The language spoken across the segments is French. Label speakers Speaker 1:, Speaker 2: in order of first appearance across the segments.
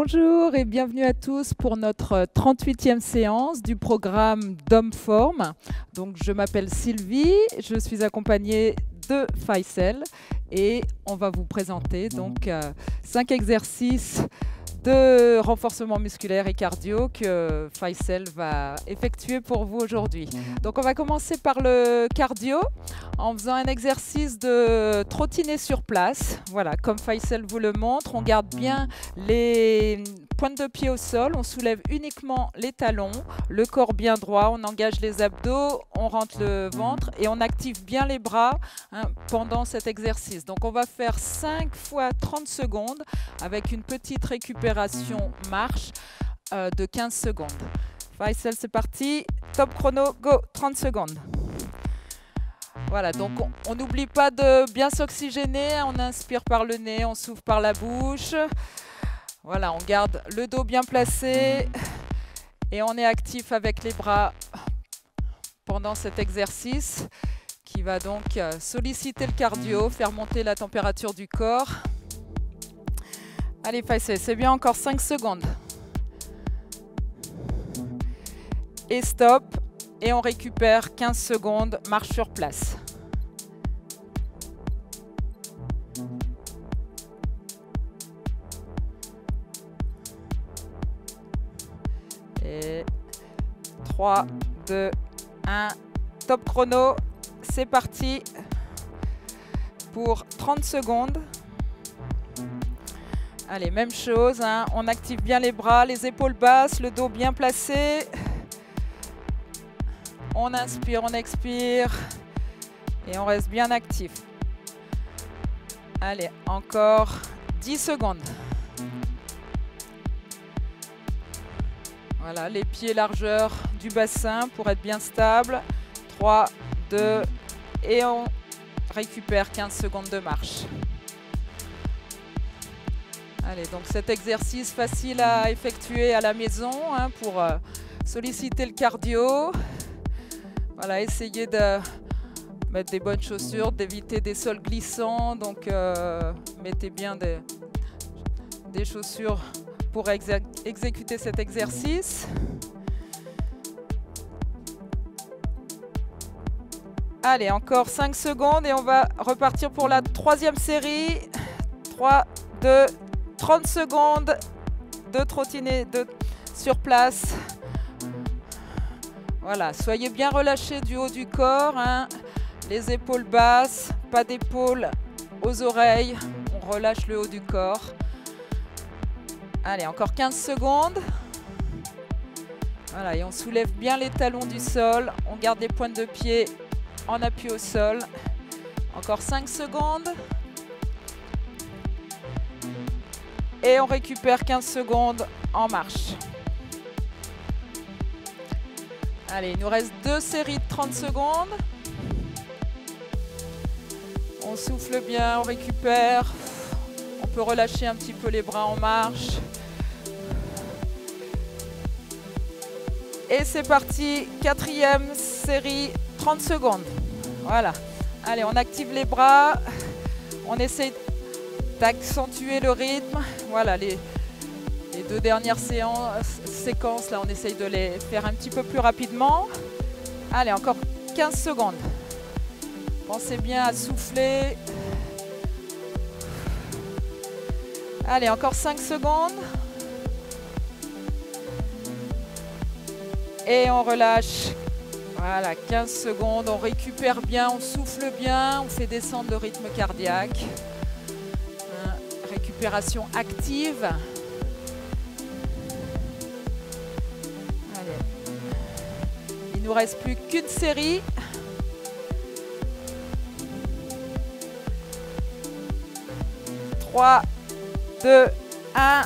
Speaker 1: Bonjour et bienvenue à tous pour notre 38e séance du programme Domform. Donc, je m'appelle Sylvie, je suis accompagnée de Faisal et on va vous présenter donc 5 exercices de renforcement musculaire et cardio que Faisal va effectuer pour vous aujourd'hui. Donc on va commencer par le cardio en faisant un exercice de trottiner sur place. Voilà, comme Faisal vous le montre, on garde bien les pointes de pied au sol, on soulève uniquement les talons, le corps bien droit, on engage les abdos, on rentre le ventre et on active bien les bras pendant cet exercice. Donc on va faire 5 fois 30 secondes avec une petite récupération marche de 15 secondes. Faisal, c'est parti. Top chrono, go, 30 secondes. Voilà, donc on n'oublie pas de bien s'oxygéner. On inspire par le nez, on souffle par la bouche. Voilà, on garde le dos bien placé et on est actif avec les bras pendant cet exercice qui va donc solliciter le cardio, faire monter la température du corps. Allez, Faisal, c'est bien, encore 5 secondes. Et stop. Et on récupère 15 secondes, marche sur place. Et 3, 2, 1. Top chrono. C'est parti pour 30 secondes. Allez, même chose, on active bien les bras, les épaules basses, le dos bien placé. On inspire, on expire et on reste bien actif. Allez, encore 10 secondes. Voilà, les pieds largeur du bassin pour être bien stable. 3, 2 et on récupère 15 secondes de marche. Allez, donc cet exercice facile à effectuer à la maison pour solliciter le cardio. Voilà, essayez de mettre des bonnes chaussures, d'éviter des sols glissants. Donc, mettez bien des chaussures pour exécuter cet exercice. Allez, encore 5 secondes et on va repartir pour la troisième série. 3, 2, 30 secondes de trottiner sur place. Voilà, soyez bien relâchés du haut du corps, les épaules basses, pas d'épaules aux oreilles. On relâche le haut du corps. Allez, encore 15 secondes. Voilà, et on soulève bien les talons du sol. On garde les pointes de pied en appui au sol. Encore 5 secondes. Et on récupère 15 secondes en marche. Allez, il nous reste 2 séries de 30 secondes. On souffle bien, on récupère. On peut relâcher un petit peu les bras en marche. Et c'est parti, 4e série, 30 secondes. Voilà. Allez, on active les bras. On essaye d'accentuer le rythme. Voilà, les 2 dernières séquences, là, on essaye de les faire un petit peu plus rapidement. Allez, encore 15 secondes. Pensez bien à souffler. Allez, encore 5 secondes. Et on relâche. Voilà, 15 secondes. On récupère bien, on souffle bien, on fait descendre le rythme cardiaque. Récupération active. Il ne nous reste plus qu'une série. Trois, 2, 1.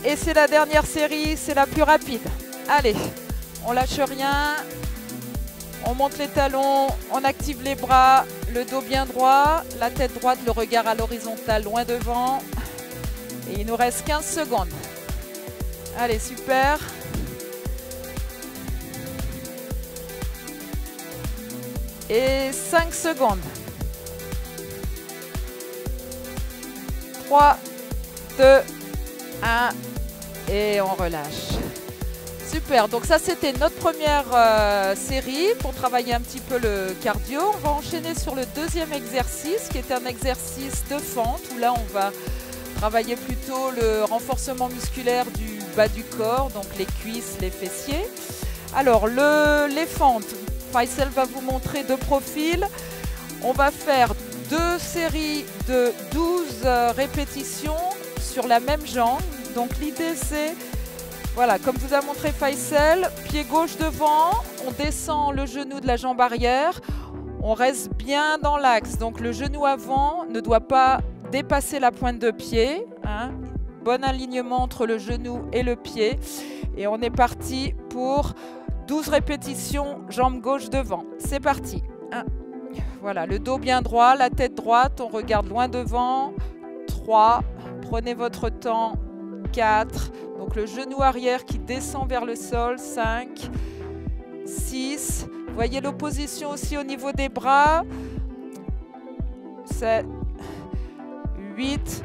Speaker 1: Et c'est la dernière série, c'est la plus rapide. Allez, on lâche rien. On monte les talons, on active les bras, le dos bien droit, la tête droite, le regard à l'horizontale, loin devant. Et il nous reste 15 secondes. Allez, super. Et 5 secondes. 3, 2, 1. Et on relâche. Super, donc ça c'était notre première série pour travailler un petit peu le cardio. On va enchaîner sur le deuxième exercice qui est un exercice de fente où là on va travailler plutôt le renforcement musculaire du bas du corps, donc les cuisses, les fessiers. Alors les fentes, Faisal va vous montrer de profil. On va faire 2 séries de 12 répétitions sur la même jambe. Donc l'idée c'est, voilà, comme vous a montré Faisal, pied gauche devant, on descend le genou de la jambe arrière, on reste bien dans l'axe. Donc le genou avant ne doit pas dépasser la pointe de pied. Hein. Bon alignement entre le genou et le pied. Et on est parti pour 12 répétitions, jambe gauche devant. C'est parti. 1. Voilà, le dos bien droit, la tête droite, on regarde loin devant. 3. Prenez votre temps. 4. Donc le genou arrière qui descend vers le sol. 5. 6. Voyez l'opposition aussi au niveau des bras. 7. 8.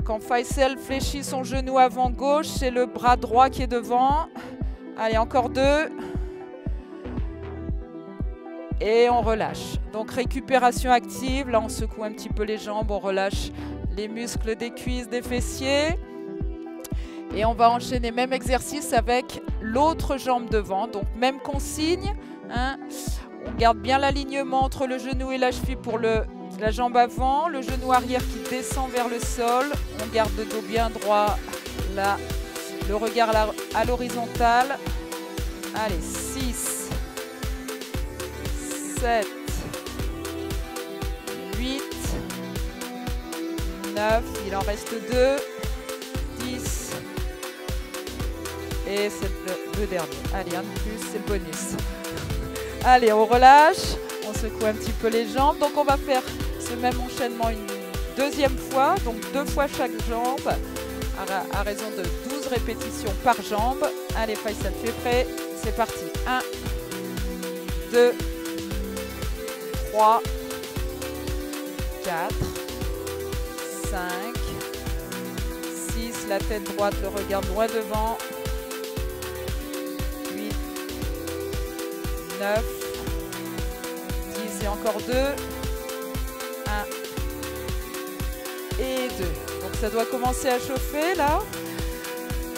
Speaker 1: Quand Faisal fléchit son genou avant gauche, c'est le bras droit qui est devant. Allez, encore 2. Et on relâche. Donc récupération active. Là, on secoue un petit peu les jambes. On relâche les muscles des cuisses, des fessiers. Et on va enchaîner même exercice avec l'autre jambe devant. Donc même consigne. Hein. On garde bien l'alignement entre le genou et la cheville pour la jambe avant. Le genou arrière qui descend vers le sol. On garde le dos bien droit. Là, le regard à l'horizontale. Allez, 6, 7, 8, 9, il en reste 2, 10, et c'est le dernier. Allez, un de plus, c'est le bonus. Allez, on relâche, on secoue un petit peu les jambes. Donc on va faire ce même enchaînement une deuxième fois, donc 2 fois chaque jambe, à raison de 12 répétitions par jambe. Allez, Faisal, tu es prêt? C'est parti. 1, 2, 3, 4, 5, 6, la tête droite, le regard loin devant. 8, 9, 10 et encore 2. 1 et 2. Donc ça doit commencer à chauffer là.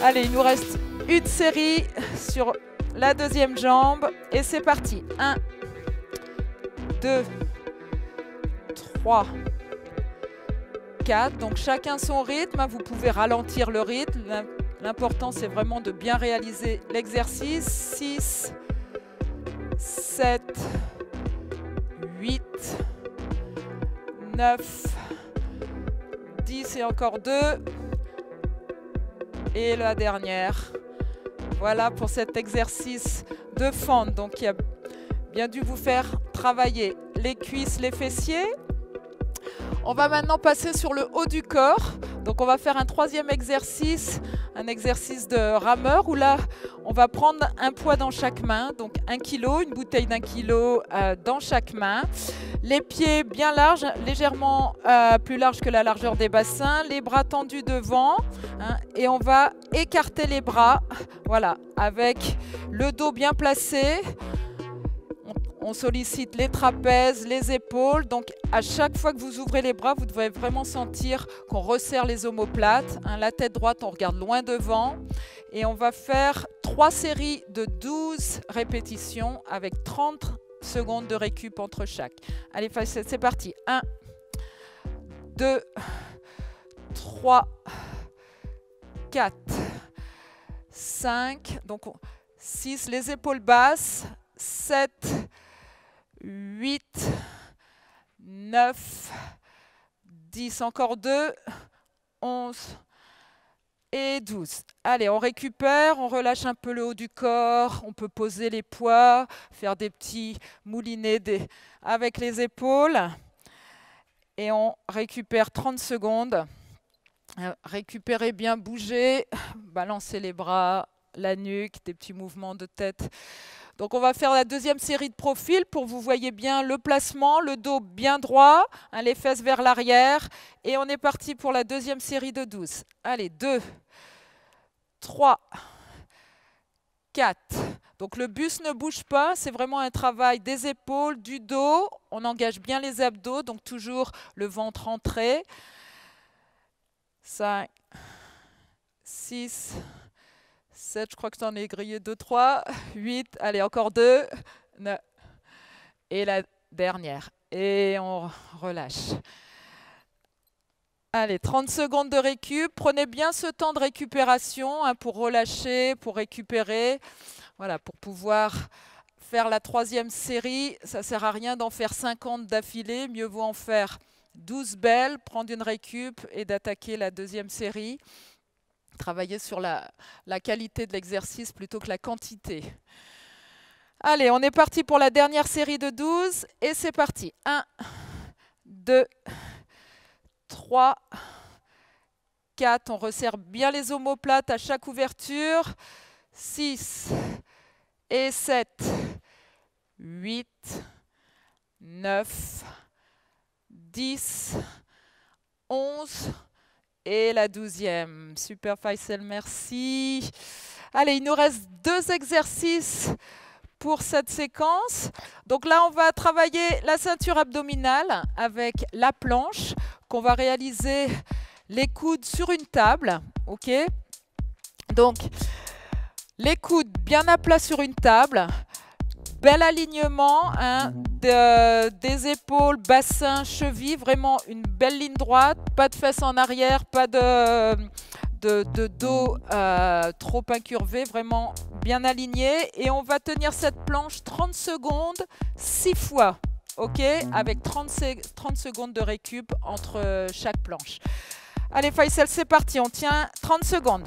Speaker 1: Allez, il nous reste une série sur la deuxième jambe et c'est parti. 1, 2, 3, 4. Donc chacun son rythme. Vous pouvez ralentir le rythme. L'important c'est vraiment de bien réaliser l'exercice. 6, 7, 8, 9, 10 et encore 2. Et la dernière. Voilà pour cet exercice de fente. Donc il a bien dû vous faire travailler les cuisses, les fessiers. On va maintenant passer sur le haut du corps. Donc on va faire un troisième exercice, un exercice de rameur où là on va prendre un poids dans chaque main. Donc 1 kg, une bouteille d'1 kg dans chaque main. Les pieds bien larges, légèrement plus larges que la largeur des bassins. Les bras tendus devant. Hein, et on va écarter les bras. Voilà, avec le dos bien placé. On sollicite les trapèzes, les épaules. Donc, à chaque fois que vous ouvrez les bras, vous devez vraiment sentir qu'on resserre les omoplates. Hein, la tête droite, on regarde loin devant. Et on va faire 3 séries de 12 répétitions avec 30 secondes de récup entre chaque. Allez, c'est parti. 1, 2, 3, 4, 5. Donc, 6, les épaules basses. 7, 8, 9, 10, encore 2, 11 et 12. Allez, on récupère, on relâche un peu le haut du corps, on peut poser les poids, faire des petits moulinets avec les épaules. Et on récupère 30 secondes. Récupérez bien, bougez, balancez les bras, la nuque, des petits mouvements de tête. Donc on va faire la deuxième série de profils pour que vous voyez bien le placement, le dos bien droit, hein, les fesses vers l'arrière. Et on est parti pour la deuxième série de 12. Allez, 2, 3, 4. Donc le buste ne bouge pas, c'est vraiment un travail des épaules, du dos. On engage bien les abdos, donc toujours le ventre entré. 5, 6, 7, je crois que j'en ai grillé 2, 3, 8, allez, encore 2, 9. Et la dernière. Et on relâche. Allez, 30 secondes de récup. Prenez bien ce temps de récupération hein, pour relâcher, pour récupérer. Voilà, pour pouvoir faire la 3e série. Ça ne sert à rien d'en faire 50 d'affilée. Mieux vaut en faire 12 belles, prendre une récup et d'attaquer la 2e série. Travailler sur la qualité de l'exercice plutôt que la quantité. Allez, on est parti pour la dernière série de 12. Et c'est parti. 1, 2, 3, 4, on resserre bien les omoplates à chaque ouverture, 6 et 7, 8, 9, 10, 11 et la 12e. Super Faisal, merci. Allez, il nous reste 2 exercices pour cette séquence. Donc là, on va travailler la ceinture abdominale avec la planche qu'on va réaliser les coudes sur une table. Ok. Donc, les coudes bien à plat sur une table. Bel alignement hein, des épaules, bassin, cheville. Vraiment une belle ligne droite. Pas de fesses en arrière, pas de dos trop incurvé, vraiment bien aligné. Et on va tenir cette planche 30 secondes, 6 fois. Ok, avec 30 secondes de récup entre chaque planche. Allez, Faisal, c'est parti. On tient 30 secondes.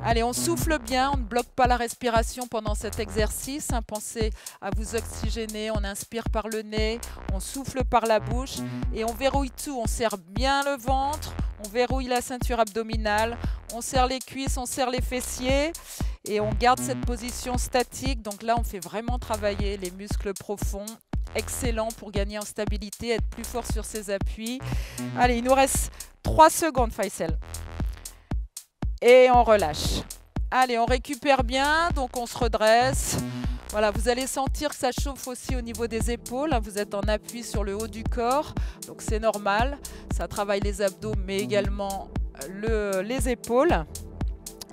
Speaker 1: Allez, on souffle bien, on ne bloque pas la respiration pendant cet exercice. Hein, pensez à vous oxygéner, on inspire par le nez, on souffle par la bouche et on verrouille tout. On serre bien le ventre, on verrouille la ceinture abdominale, on serre les cuisses, on serre les fessiers et on garde cette position statique. Donc là, on fait vraiment travailler les muscles profonds. Excellent pour gagner en stabilité, être plus fort sur ses appuis. Allez, il nous reste 3 secondes, Faisal. Et on relâche. Allez, on récupère bien, donc on se redresse. Voilà, vous allez sentir que ça chauffe aussi au niveau des épaules. Vous êtes en appui sur le haut du corps, donc c'est normal. Ça travaille les abdos, mais également les épaules.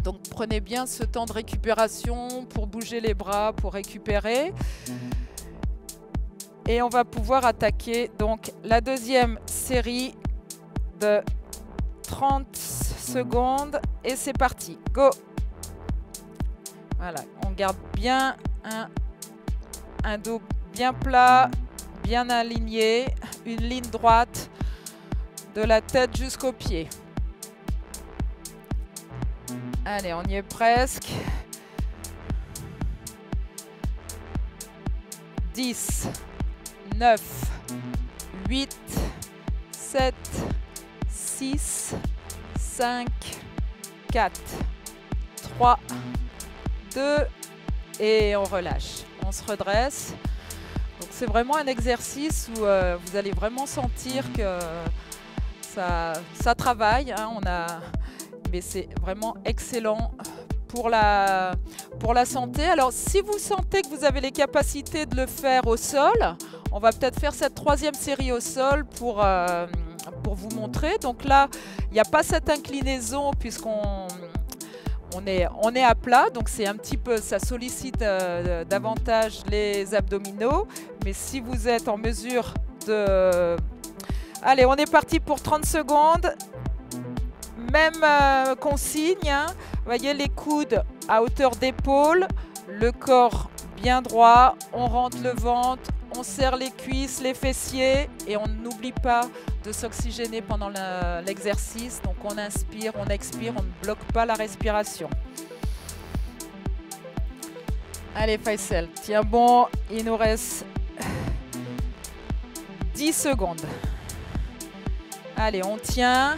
Speaker 1: Donc prenez bien ce temps de récupération pour bouger les bras, pour récupérer. Et on va pouvoir attaquer donc la 2e série de 30 secondes. Et c'est parti. Go! Voilà, on garde bien un dos bien plat, bien aligné, une ligne droite de la tête jusqu'aux pieds. Allez, on y est presque. 10, 9, 8, 7, 6, 5, 4, 3, 2 et on relâche. On se redresse. Donc c'est vraiment un exercice où vous allez vraiment sentir que ça travaille. Hein, mais c'est vraiment excellent pour la santé. Alors si vous sentez que vous avez les capacités de le faire au sol, on va peut-être faire cette 3e série au sol pour vous montrer. Donc là, il n'y a pas cette inclinaison puisqu'on est à plat, donc c'est un petit peu, ça sollicite davantage les abdominaux. Mais si vous êtes en mesure de... Allez, on est parti pour 30 secondes. Même consigne, hein. Vous voyez les coudes à hauteur d'épaule, le corps bien droit, on rentre le ventre, on serre les cuisses, les fessiers et on n'oublie pas de s'oxygéner pendant l'exercice. Donc on inspire, on expire, on ne bloque pas la respiration. Allez Faisal, tiens bon, il nous reste 10 secondes. Allez, on tient.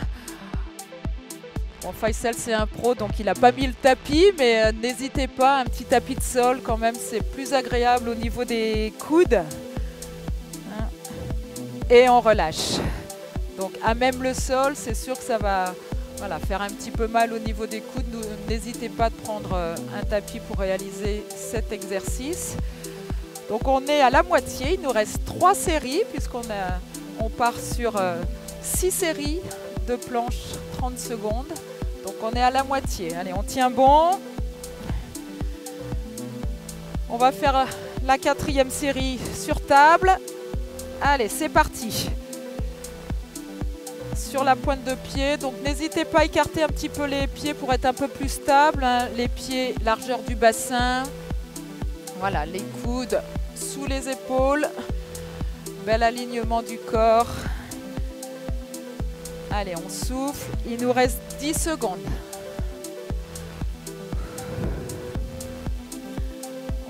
Speaker 1: Bon, Faisal, c'est un pro, donc il n'a pas mis le tapis, mais n'hésitez pas, un petit tapis de sol, quand même, c'est plus agréable au niveau des coudes. Hein. Et on relâche. Donc, à même le sol, c'est sûr que ça va voilà, faire un petit peu mal au niveau des coudes. N'hésitez pas de prendre un tapis pour réaliser cet exercice. Donc on est à la moitié, il nous reste 3 séries on part sur 6 séries de planches 30 secondes. Donc on est à la moitié. Allez, on tient bon. On va faire la 4e série sur table. Allez, c'est parti. Sur la pointe de pied, donc n'hésitez pas à écarter un petit peu les pieds pour être un peu plus stable, hein. Les pieds, largeur du bassin. Voilà, les coudes sous les épaules. Bel alignement du corps. Allez, on souffle. Il nous reste 10 secondes.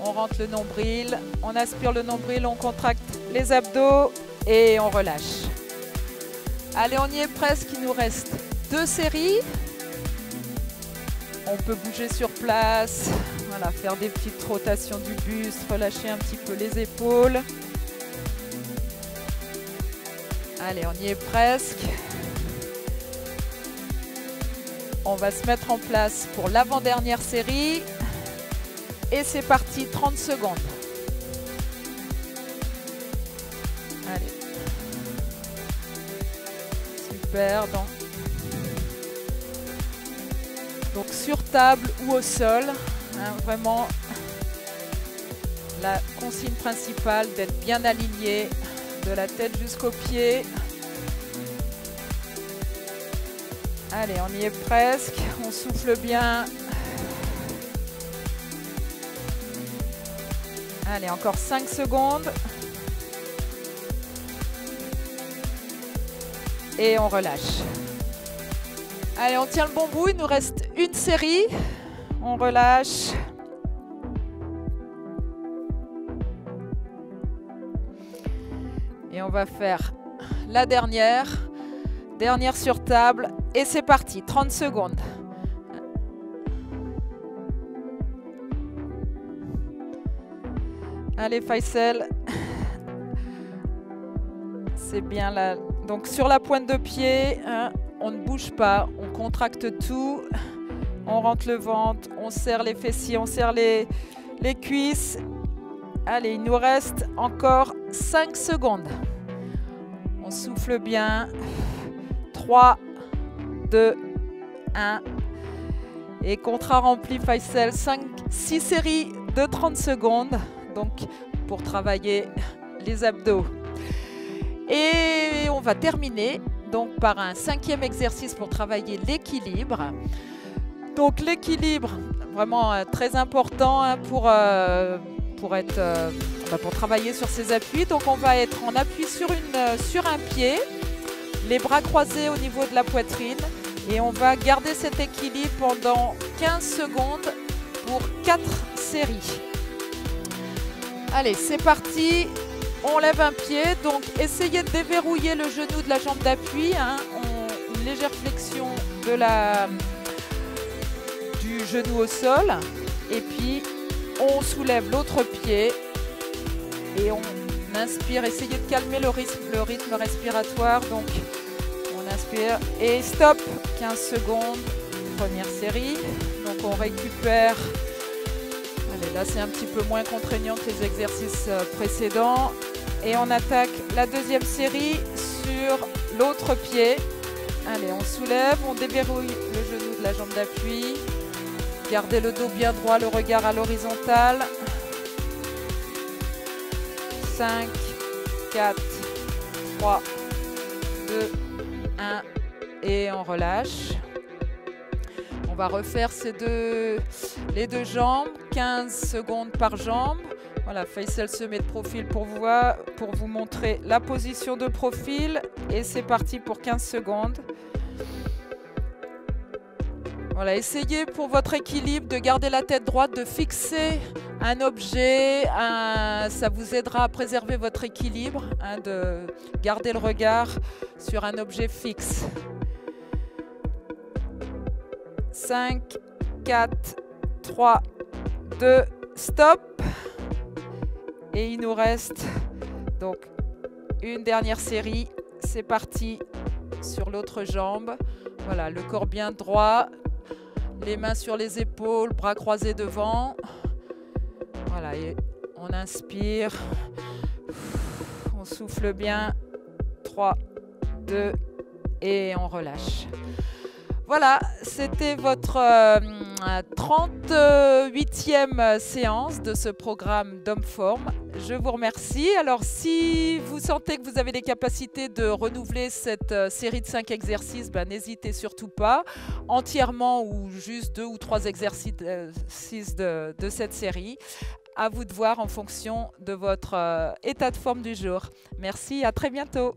Speaker 1: On rentre le nombril, on aspire le nombril, on contracte les abdos et on relâche. Allez, on y est presque, il nous reste 2 séries. On peut bouger sur place, voilà, faire des petites rotations du buste, relâcher un petit peu les épaules. Allez, on y est presque. On va se mettre en place pour l'avant-dernière série. Et c'est parti, 30 secondes. Allez. Super. Donc sur table ou au sol, hein, vraiment la consigne principale d'être bien aligné de la tête jusqu'aux pieds. Allez, on y est presque, on souffle bien. Allez, encore 5 secondes. Et on relâche. Allez, on tient le bon bout, il nous reste une série. On relâche. Et on va faire la dernière. Dernière sur table. Et c'est parti, 30 secondes. Allez, Faisal. C'est bien là. Donc sur la pointe de pied, hein, on ne bouge pas, on contracte tout. On rentre le ventre, on serre les fessiers, on serre les cuisses. Allez, il nous reste encore 5 secondes. On souffle bien. 3, 2, 1. Et contrat rempli, Faisal. 6 séries de 30 secondes. Donc, pour travailler les abdos. Et on va terminer donc par un 5e exercice pour travailler l'équilibre. Donc l'équilibre, vraiment très important, hein, pour travailler sur ses appuis. Donc on va être en appui sur un pied, les bras croisés au niveau de la poitrine. Et on va garder cet équilibre pendant 15 secondes pour 4 séries. Allez, c'est parti. On lève un pied. Donc, essayez de déverrouiller le genou de la jambe d'appui. Hein. Une légère flexion du genou au sol. Et puis, on soulève l'autre pied. Et on inspire. Essayez de calmer le rythme respiratoire. Donc, on inspire. Et stop. 15 secondes. Première série. Donc, on récupère. Allez, là, c'est un petit peu moins contraignant que les exercices précédents. Et on attaque la 2e série sur l'autre pied. Allez, on soulève, on déverrouille le genou de la jambe d'appui. Gardez le dos bien droit, le regard à l'horizontale. 5, 4, 3, 2, 1. Et on relâche. On va refaire les deux jambes, 15 secondes par jambe. Voilà, Faisal se met de profil pour vous montrer la position de profil. Et c'est parti pour 15 secondes. Voilà, essayez pour votre équilibre de garder la tête droite, de fixer un objet. Ça vous aidera à préserver votre équilibre, hein, de garder le regard sur un objet fixe. 5, 4, 3, 2, stop. Et il nous reste donc une dernière série. C'est parti sur l'autre jambe. Voilà, le corps bien droit, les mains sur les épaules, bras croisés devant. Voilà, et on inspire, on souffle bien. 3, 2 et on relâche. Voilà, c'était votre 38e séance de ce programme Domform. Je vous remercie. Alors, si vous sentez que vous avez les capacités de renouveler cette série de 5 exercices, n'hésitez surtout pas, entièrement ou juste 2 ou 3 exercices de cette série. À vous de voir en fonction de votre état de forme du jour. Merci, à très bientôt.